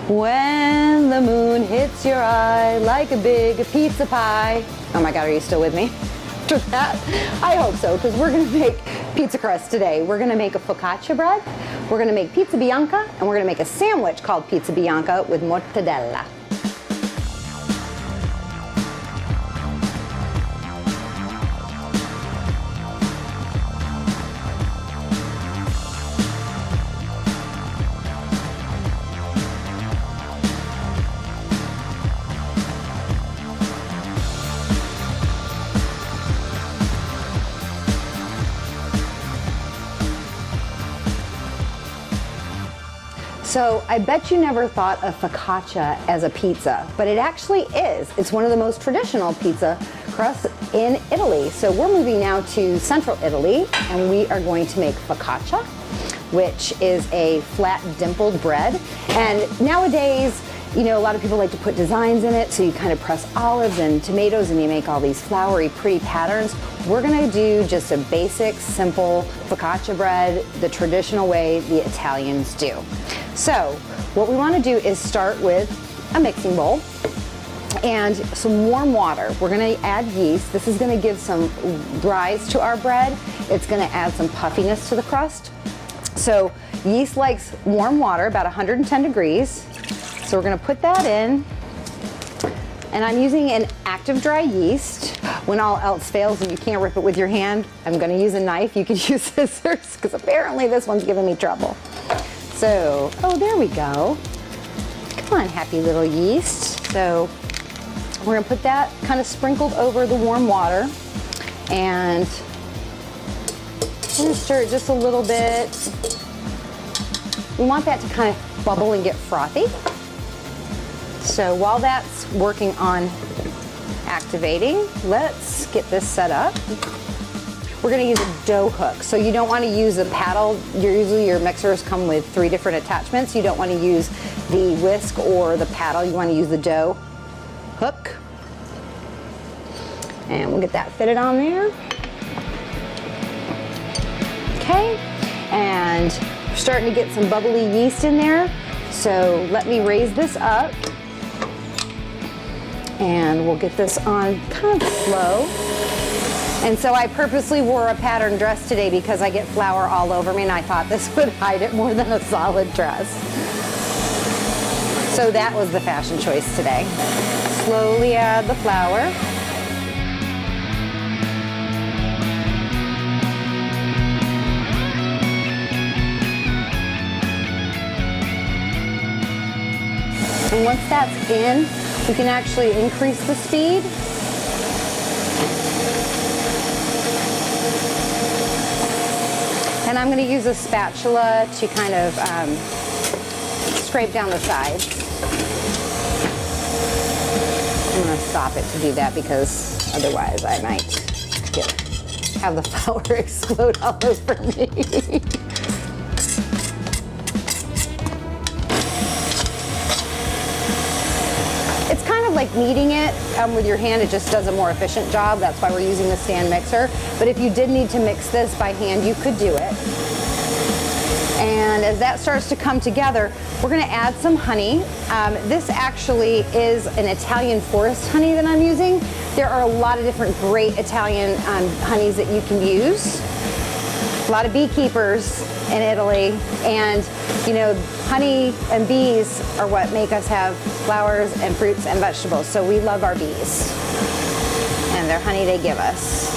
When the moon hits your eye like a big pizza pie. Oh my God, are you still with me? After that? I hope so, because we're gonna make pizza crust today. We're gonna make a focaccia bread, we're gonna make Pizza Bianca, and we're gonna make a sandwich called Pizza Bianca with mortadella. So I bet you never thought of focaccia as a pizza, but it actually is. It's one of the most traditional pizza crusts in Italy. So we're moving now to central Italy, and we are going to make focaccia, which is a flat dimpled bread. And nowadays, you know, a lot of people like to put designs in it, so you kind of press olives and tomatoes and you make all these flowery, pretty patterns. We're gonna do just a basic, simple focaccia bread, the traditional way the Italians do. So what we wanna do is start with a mixing bowl and some warm water. We're gonna add yeast. This is gonna give some rise to our bread. It's gonna add some puffiness to the crust. So yeast likes warm water, about 110 degrees. So we're gonna put that in, and I'm using an active dry yeast. When all else fails and you can't rip it with your hand, I'm gonna use a knife. You can use scissors, because apparently this one's giving me trouble. So, oh, there we go. Come on, happy little yeast. So we're gonna put that kind of sprinkled over the warm water, and I'm gonna stir it just a little bit. We want that to kind of bubble and get frothy. So while that's working on activating, let's get this set up. We're gonna use a dough hook. So you don't wanna use a paddle. Usually your mixers come with 3 different attachments. You don't wanna use the whisk or the paddle. You wanna use the dough hook. And we'll get that fitted on there. Okay, and we're starting to get some bubbly yeast in there. So let me raise this up. And we'll get this on kind of slow. And so I purposely wore a patterned dress today because I get flour all over me, and I thought this would hide it more than a solid dress. So that was the fashion choice today. Slowly add the flour. And once that's in, we can actually increase the speed. And I'm going to use a spatula to kind of scrape down the sides. I'm going to stop it to do that because otherwise I might have the flour explode all over me. It's kind of like kneading it with your hand. It just does a more efficient job. That's why we're using the stand mixer. But if you did need to mix this by hand, you could do it. And as that starts to come together, we're gonna add some honey. This actually is an Italian forest honey that I'm using. There are a lot of different great Italian honeys that you can use. A lot of beekeepers in Italy, and you know, honey and bees are what make us have flowers and fruits and vegetables. So we love our bees and their honey they give us.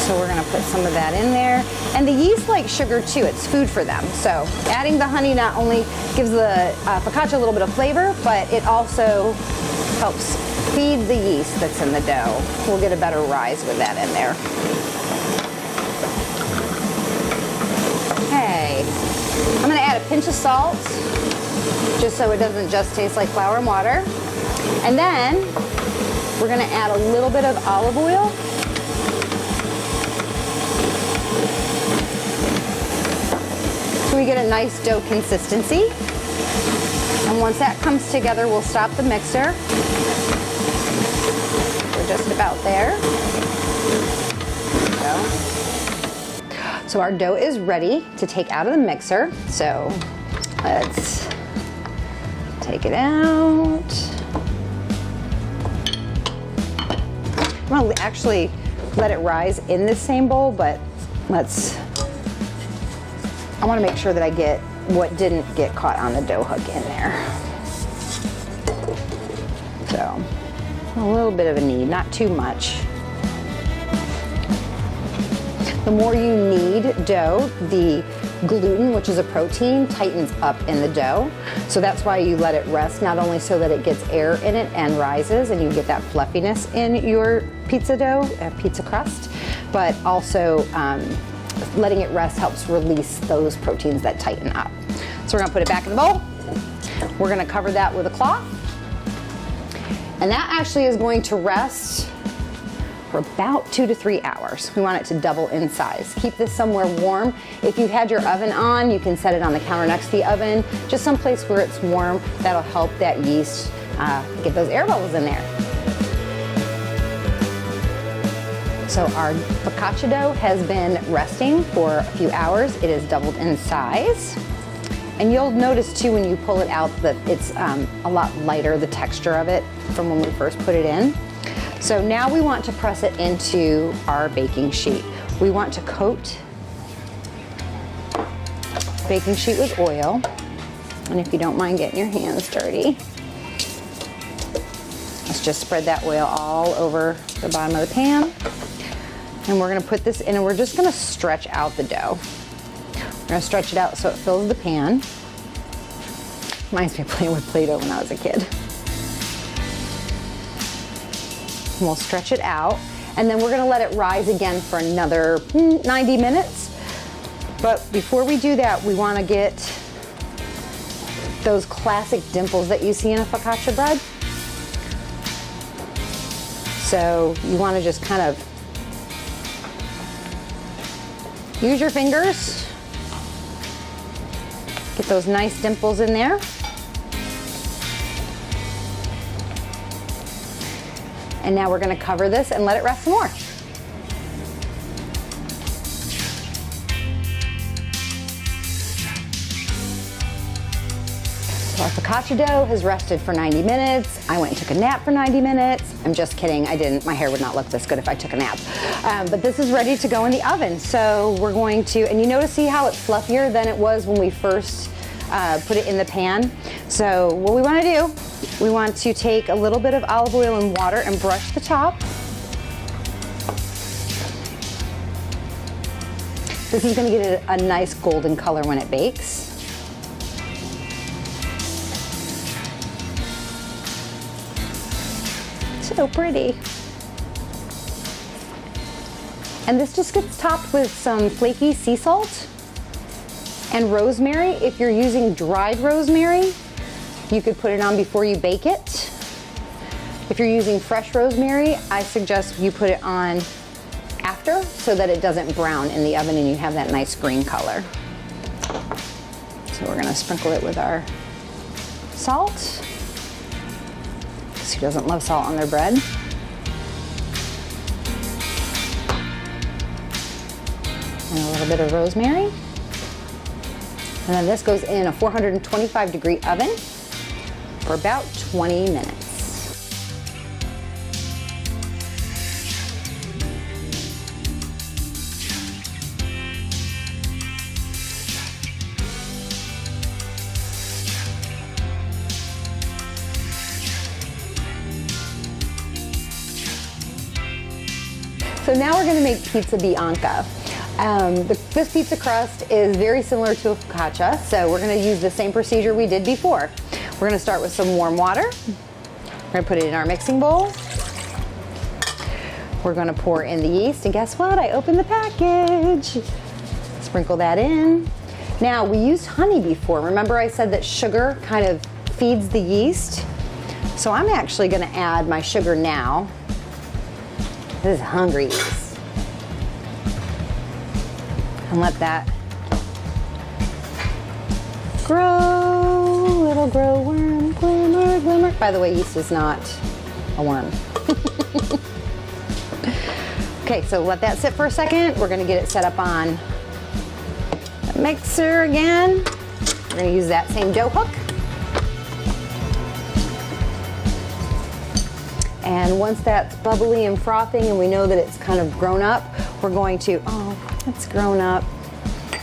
So we're gonna put some of that in there. And the yeast like sugar too, it's food for them. So adding the honey not only gives the focaccia a little bit of flavor, but it also helps feed the yeast that's in the dough. We'll get a better rise with that in there. Okay, I'm gonna add a pinch of salt, just so it doesn't just taste like flour and water. And then we're gonna add a little bit of olive oil. So we get a nice dough consistency. And once that comes together, we'll stop the mixer. We're just about there. There we go. So our dough is ready to take out of the mixer. So let's Take it out. I'm gonna actually let it rise in this same bowl, but I wanna make sure that I get what didn't get caught on the dough hook in there. So, a little bit of a knead, not too much. The more you knead dough, the gluten, which is a protein, tightens up in the dough. So that's why you let it rest, not only so that it gets air in it and rises and you get that fluffiness in your pizza dough, pizza crust, but also letting it rest helps release those proteins that tighten up. So we're gonna put it back in the bowl. We're gonna cover that with a cloth. And that actually is going to rest for about 2 to 3 hours. We want it to double in size. Keep this somewhere warm. If you had your oven on, you can set it on the counter next to the oven, just someplace where it's warm. That'll help that yeast get those air bubbles in there. So our focaccia dough has been resting for a few hours. It is doubled in size. And you'll notice too when you pull it out that it's a lot lighter, the texture of it, from when we first put it in. So now we want to press it into our baking sheet. We want to coat the baking sheet with oil. And if you don't mind getting your hands dirty, let's just spread that oil all over the bottom of the pan. And we're gonna put this in and we're just gonna stretch out the dough. We're gonna stretch it out so it fills the pan. Reminds me of playing with Play-Doh when I was a kid. And we'll stretch it out, and then we're gonna let it rise again for another 90 minutes. But before we do that, we wanna get those classic dimples that you see in a focaccia bread. So you wanna just kind of use your fingers, get those nice dimples in there. And now we're gonna cover this and let it rest some more. So our focaccia dough has rested for 90 minutes. I went and took a nap for 90 minutes. I'm just kidding, I didn't. My hair would not look this good if I took a nap. But this is ready to go in the oven. So we're going to, and you notice, see how it's fluffier than it was when we first put it in the pan. So what we wanna do, we want to take a little bit of olive oil and water and brush the top. This is gonna get a nice golden color when it bakes. So pretty. And this just gets topped with some flaky sea salt and rosemary. If you're using dried rosemary, you could put it on before you bake it. If you're using fresh rosemary, I suggest you put it on after so that it doesn't brown in the oven and you have that nice green color. So we're gonna sprinkle it with our salt. Who doesn't love salt on their bread? And a little bit of rosemary. And then this goes in a 425-degree oven for about 20 minutes. So now we're gonna make Pizza Bianca. This pizza crust is very similar to a focaccia, so we're gonna use the same procedure we did before. We're gonna start with some warm water. We're gonna put it in our mixing bowl. We're gonna pour in the yeast, and guess what? I opened the package. Sprinkle that in. Now, we used honey before. Remember I said that sugar kind of feeds the yeast? So I'm actually gonna add my sugar now. This is hungry yeast. And let that grow, it'll grow, worm, glimmer, glimmer. By the way, yeast is not a worm. Okay, so let that sit for a second. We're gonna get it set up on the mixer again. We're gonna use that same dough hook. And once that's bubbly and frothing and we know that it's kind of grown up, we're going to, oh, it's grown up.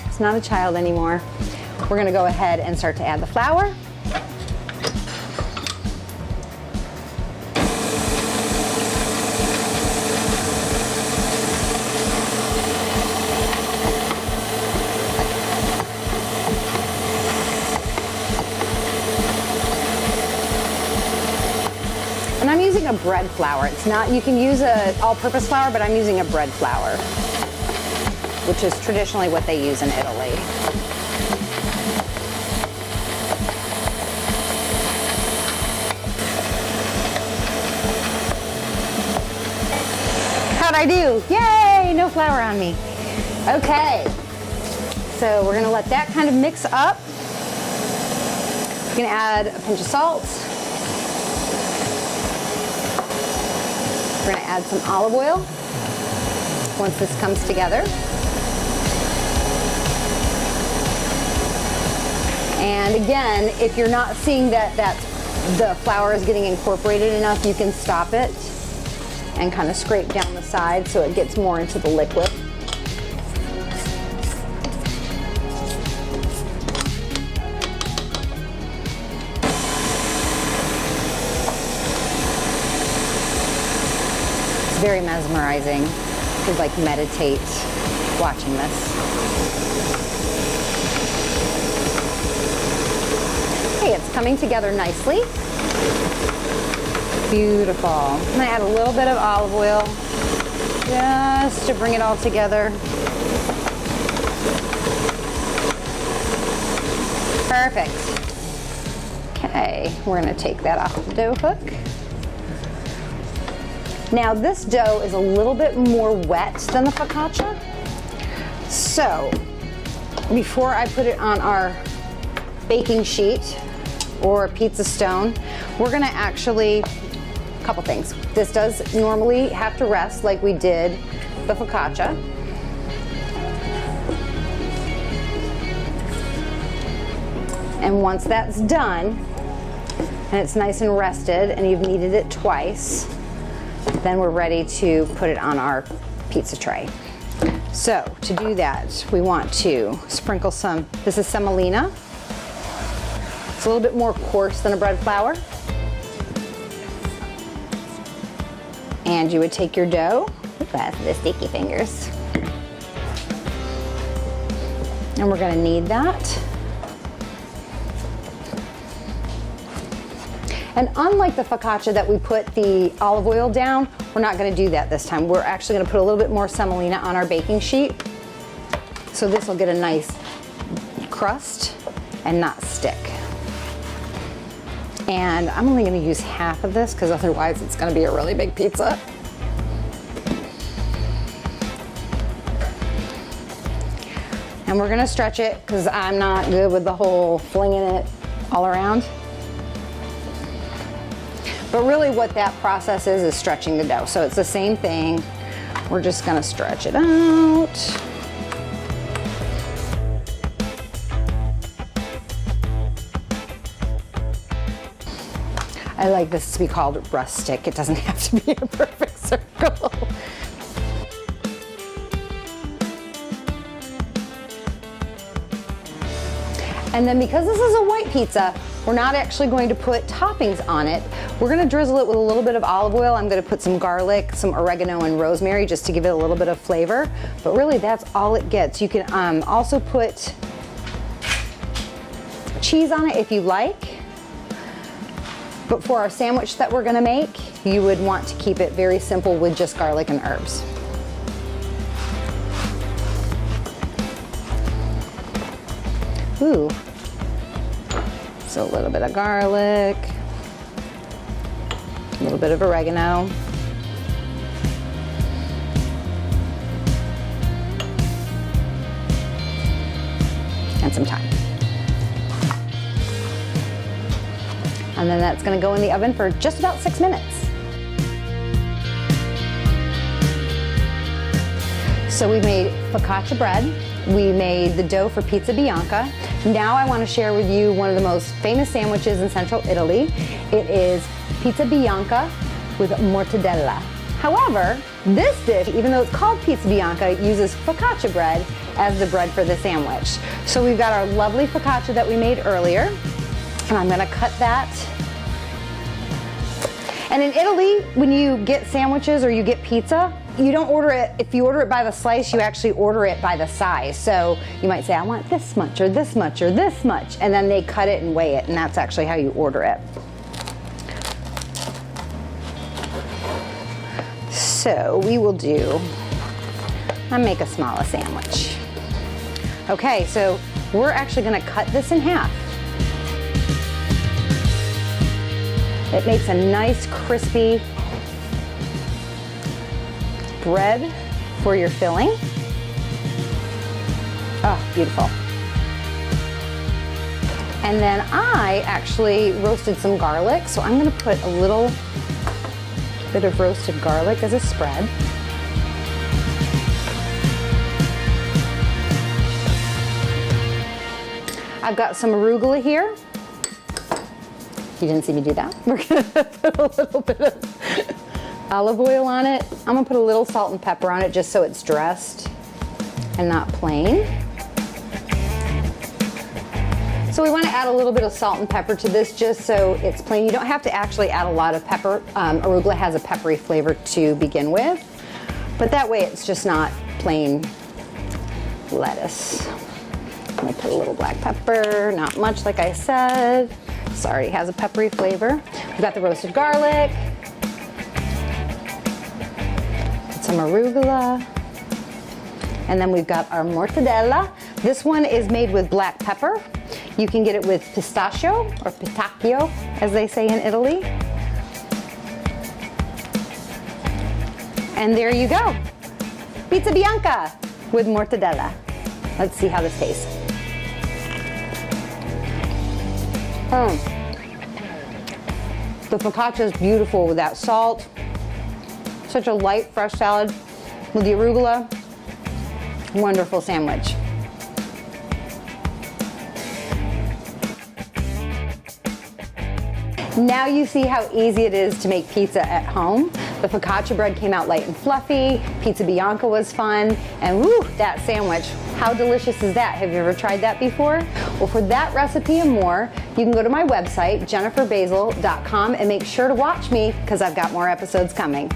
It's not a child anymore. We're gonna go ahead and start to add the flour. And I'm using a bread flour. It's not, you can use a all-purpose flour, but I'm using a bread flour, which is traditionally what they use in Italy. How'd I do? Yay, no flour on me. Okay, so we're gonna let that kind of mix up. We're gonna add a pinch of salt. We're gonna add some olive oil once this comes together. And again, if you're not seeing that the flour is getting incorporated enough, you can stop it and kind of scrape down the side so it gets more into the liquid. It's very mesmerizing. You could like meditate watching this. Okay, it's coming together nicely. Beautiful. I'm gonna add a little bit of olive oil just to bring it all together. Perfect. Okay, we're gonna take that off the dough hook. Now this dough is a little bit more wet than the focaccia. So before I put it on our baking sheet or pizza stone, we're gonna actually, a couple things. This does normally have to rest like we did the focaccia. And once that's done, and it's nice and rested, and you've kneaded it twice, then we're ready to put it on our pizza tray. So to do that, we want to sprinkle some, this is semolina. It's a little bit more coarse than a bread flour. And you would take your dough, that's the sticky fingers. And we're gonna knead that. And unlike the focaccia that we put the olive oil down, we're not gonna do that this time. We're actually gonna put a little bit more semolina on our baking sheet. So this will get a nice crust and not stick. And I'm only gonna use half of this because otherwise it's gonna be a really big pizza. And we're gonna stretch it because I'm not good with the whole flinging it all around. But really what that process is stretching the dough. So it's the same thing. We're just gonna stretch it out. I like this to be called rustic. It doesn't have to be a perfect circle. And then because this is a white pizza, we're not actually going to put toppings on it. We're gonna drizzle it with a little bit of olive oil. I'm gonna put some garlic, some oregano, and rosemary just to give it a little bit of flavor. But really that's all it gets. You can also put cheese on it if you like. But for our sandwich that we're gonna make, you would want to keep it very simple with just garlic and herbs. Ooh. So a little bit of garlic, a little bit of oregano. And some thyme. And then that's gonna go in the oven for just about 6 minutes. So we made focaccia bread. We made the dough for Pizza Bianca. Now I want to share with you one of the most famous sandwiches in central Italy. It is Pizza Bianca with mortadella. However, this dish, even though it's called Pizza Bianca, uses focaccia bread as the bread for the sandwich. So we've got our lovely focaccia that we made earlier, and I'm gonna cut that. And in Italy, when you get sandwiches or you get pizza, you don't order it, if you order it by the slice, you actually order it by the size. So you might say, I want this much or this much or this much, and then they cut it and weigh it, and that's actually how you order it. So we will I'll make a smaller sandwich. Okay, so we're actually gonna cut this in half. It makes a nice crispy bread for your filling. Oh, beautiful. And then I actually roasted some garlic, so I'm gonna put a little bit of roasted garlic as a spread. I've got some arugula here. You didn't see me do that. We're gonna put a little bit of olive oil on it. I'm gonna put a little salt and pepper on it just so it's dressed and not plain. So we want to add a little bit of salt and pepper to this just so it's plain. You don't have to actually add a lot of pepper. Arugula has a peppery flavor to begin with, but that way it's just not plain lettuce. I'm gonna put a little black pepper, not much like I said. Sorry, it has a peppery flavor. We've got the roasted garlic, some arugula, and then we've got our mortadella. This one is made with black pepper. You can get it with pistachio or pitacchio, as they say in Italy. And there you go. Pizza Bianca with mortadella. Let's see how this tastes. The focaccia is beautiful with that salt. Such a light, fresh salad with the arugula. Wonderful sandwich. Now you see how easy it is to make pizza at home. The focaccia bread came out light and fluffy, Pizza Bianca was fun, and woo, that sandwich. How delicious is that? Have you ever tried that before? Well, for that recipe and more, you can go to my website, jenniferbajsel.com, and make sure to watch me because I've got more episodes coming.